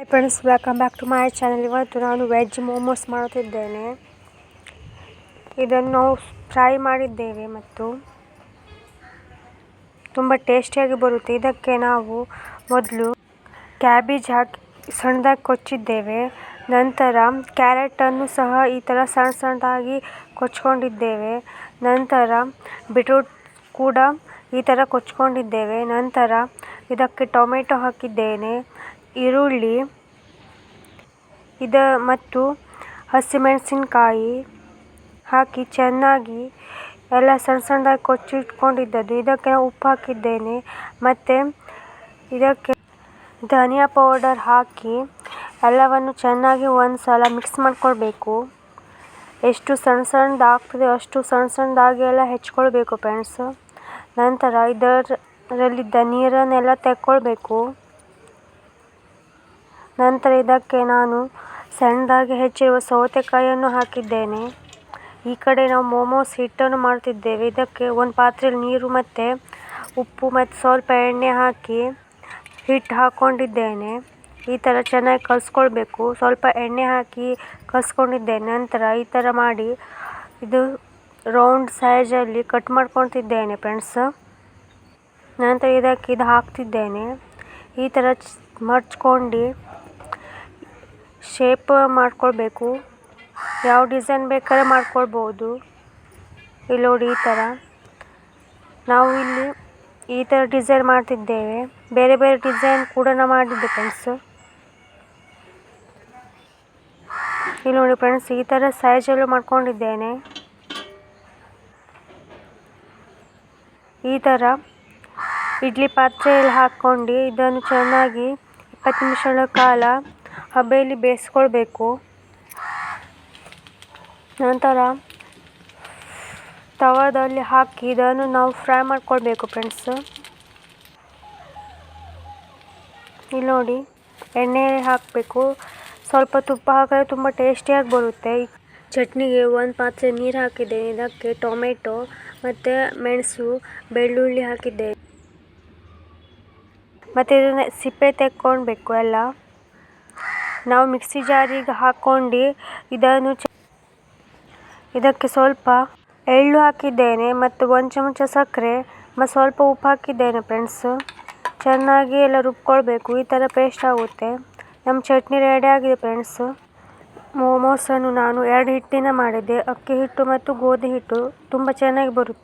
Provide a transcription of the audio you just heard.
Friends, welcome back to my channel. ಇವತ್ತು ನಾನು veg momos ಮಾಡುತ್ತಿದ್ದೇನೆ. ಇದನ್ನು ನಾವು ಫ್ರೈ ಮಾಡಿದ್ದೇವೆ ಮತ್ತು ತುಂಬ ಟೇಸ್ಟಿಯಾಗಿ ಬರುತ್ತೆ. ಇದಕ್ಕೆ ನಾವು ಮೊದಲು ಕ್ಯಾಬೇಜ್ ಹಾಕಿ ಸಣ್ಣದಾಗಿ ಕೊಚ್ಚಿದ್ದೇವೆ. ನಂತರ ಕ್ಯಾರೆಟನ್ನು ಸಹ ಈ ಥರ ಸಣ್ಣ ಸಣ್ಣದಾಗಿ ಕೊಚ್ಕೊಂಡಿದ್ದೇವೆ. ನಂತರ ಬೀಟ್ರೂಟ್ ಕೂಡ ಈ ಥರ ಕೊಚ್ಕೊಂಡಿದ್ದೇವೆ. ನಂತರ ಇದಕ್ಕೆ ಟೊಮೆಟೊ ಹಾಕಿದ್ದೇನೆ, ಈರುಳ್ಳಿ ಮತ್ತು ಹಸಿಮೆಣಸಿನಕಾಯಿ ಹಾಕಿ ಚೆನ್ನಾಗಿ ಎಲ್ಲ ಸಣ್ಣ ಸಣ್ಣದಾಗಿ ಕೊಚ್ಚಿಟ್ಕೊಂಡಿದ್ದದ್ದು. ಇದಕ್ಕೆ ಉಪ್ಪು ಹಾಕಿದ್ದೇನೆ ಮತ್ತು ಇದಕ್ಕೆ ಧನಿಯಾ ಪೌಡರ್ ಹಾಕಿ ಎಲ್ಲವನ್ನು ಚೆನ್ನಾಗಿ ಒಂದು ಸಲ ಮಿಕ್ಸ್ ಮಾಡ್ಕೊಳ್ಬೇಕು. ಎಷ್ಟು ಸಣ್ಣ ಸಣ್ಣದಾಗ್ತದೆ ಅಷ್ಟು ಸಣ್ಣ ಸಣ್ಣದಾಗಿ ಎಲ್ಲ ಹೆಚ್ಕೊಳ್ಬೇಕು ಫ್ರೆಂಡ್ಸ್. ನಂತರ ಇದರಲ್ಲಿದ್ದ ನೀರನ್ನೆಲ್ಲ ತೆಕ್ಕೊಳ್ಬೇಕು. ನಂತರ ಇದಕ್ಕೆ ನಾನು ಸಣ್ಣದಾಗಿ ಹೆಚ್ಚಿರುವ ಸೌತೆಕಾಯಿಯನ್ನು ಹಾಕಿದ್ದೇನೆ. ಈ ಕಡೆ ನಾವು ಮೋಮೋಸ್ ಹಿಟ್ಟನ್ನು ಮಾಡ್ತಿದ್ದೇವೆ. ಇದಕ್ಕೆ ಒಂದು ಪಾತ್ರೆಯಲ್ಲಿ ನೀರು ಮತ್ತು ಉಪ್ಪು ಮತ್ತು ಸ್ವಲ್ಪ ಎಣ್ಣೆ ಹಾಕಿ ಹಿಟ್ಟು ಹಾಕ್ಕೊಂಡಿದ್ದೇನೆ. ಈ ಥರ ಚೆನ್ನಾಗಿ ಕಲಿಸ್ಕೊಳ್ಬೇಕು. ಸ್ವಲ್ಪ ಎಣ್ಣೆ ಹಾಕಿ ಕಲಿಸ್ಕೊಂಡಿದ್ದೇನೆ. ನಂತರ ಈ ಥರ ಮಾಡಿ ಇದು ರೌಂಡ್ ಸೈಜಲ್ಲಿ ಕಟ್ ಮಾಡ್ಕೊತಿದ್ದೇನೆ ಫ್ರೆಂಡ್ಸ್. ನಂತರ ಇದಕ್ಕೆ ಇದು ಹಾಕ್ತಿದ್ದೇನೆ. ಈ ಥರ ಮಡ್ಚ್ಕೊಂಡು ಶೇಪ್ ಮಾಡ್ಕೊಳ್ಬೇಕು. ಯಾವ ಡಿಸೈನ್ ಬೇಕಾದ್ರೆ ಮಾಡ್ಕೊಳ್ಬೋದು. ಇಲ್ಲಿ ನೋಡಿ, ಈ ಥರ ನಾವು ಇಲ್ಲಿ ಈ ಥರ ಡಿಸೈನ್ ಮಾಡ್ತಿದ್ದೇವೆ. ಬೇರೆ ಬೇರೆ ಡಿಸೈನ್ ಕೂಡ ನಾನು ಮಾಡಿದ್ದೆ ಫ್ರೆಂಡ್ಸ್. ಇಲ್ಲಿ ನೋಡಿ ಫ್ರೆಂಡ್ಸ್, ಈ ಥರ ಸೈಜಲ್ಲೂ ಮಾಡ್ಕೊಂಡಿದ್ದೇನೆ. ಈ ಥರ ಇಡ್ಲಿ ಪಾತ್ರೆಯಲ್ಲಿ ಹಾಕ್ಕೊಂಡು ಇದನ್ನು ಚೆನ್ನಾಗಿ 20 ನಿಮಿಷಗಳ ಕಾಲ ಹಬೆಯಲ್ಲಿ ಬೇಯಿಸ್ಕೊಳ್ಬೇಕು. ನಂತರ ತವಾದಲ್ಲಿ ಹಾಕಿ ಇದನ್ನು ನಾವು ಫ್ರೈ ಮಾಡ್ಕೊಳ್ಬೇಕು ಫ್ರೆಂಡ್ಸ್. ಇಲ್ಲಿ ನೋಡಿ, ಎಣ್ಣೆ ಹಾಕಬೇಕು. ಸ್ವಲ್ಪ ತುಪ್ಪ ಹಾಕಿದ್ರೆ ತುಂಬ ಟೇಸ್ಟಿಯಾಗಿ ಬರುತ್ತೆ. ಚಟ್ನಿಗೆ ಒಂದು ಪಾತ್ರೆ ನೀರು ಹಾಕಿದ್ದೇನೆ. ಇದಕ್ಕೆ ಟೊಮೆಟೊ ಮತ್ತು ಮೆಣಸು, ಬೆಳ್ಳುಳ್ಳಿ ಹಾಕಿದ್ದೇನೆ ಮತ್ತು ಇದನ್ನು ಸಿಪ್ಪೆ ತೆಕ್ಕೊಳ್ಬೇಕು ಎಲ್ಲ. ನಾವು ಮಿಕ್ಸಿ ಜಾರಿಗೆ ಹಾಕ್ಕೊಂಡು ಇದಕ್ಕೆ ಸ್ವಲ್ಪ ಎಳ್ಳು ಹಾಕಿದ್ದೇನೆ ಮತ್ತು 1 ಚಮಚ ಸಕ್ಕರೆ ಮತ್ತು ಸ್ವಲ್ಪ ಉಪ್ಪು ಹಾಕಿದ್ದೇನೆ ಫ್ರೆಂಡ್ಸ್. ಚೆನ್ನಾಗಿ ಎಲ್ಲ ರುಬ್ಕೊಳ್ಬೇಕು. ಈ ಥರ ಪೇಸ್ಟ್ ಆಗುತ್ತೆ. ನಮ್ಮ ಚಟ್ನಿ ರೆಡಿ ಆಗಿದೆ ಫ್ರೆಂಡ್ಸ್. ಮೋಮೋಸನ್ನು ನಾನು 2 ಹಿಟ್ಟಿನ ಮಾಡಿದ್ದೆ, ಅಕ್ಕಿ ಹಿಟ್ಟು ಮತ್ತು ಗೋಧಿ ಹಿಟ್ಟು. ತುಂಬ ಚೆನ್ನಾಗಿ ಬರುತ್ತೆ.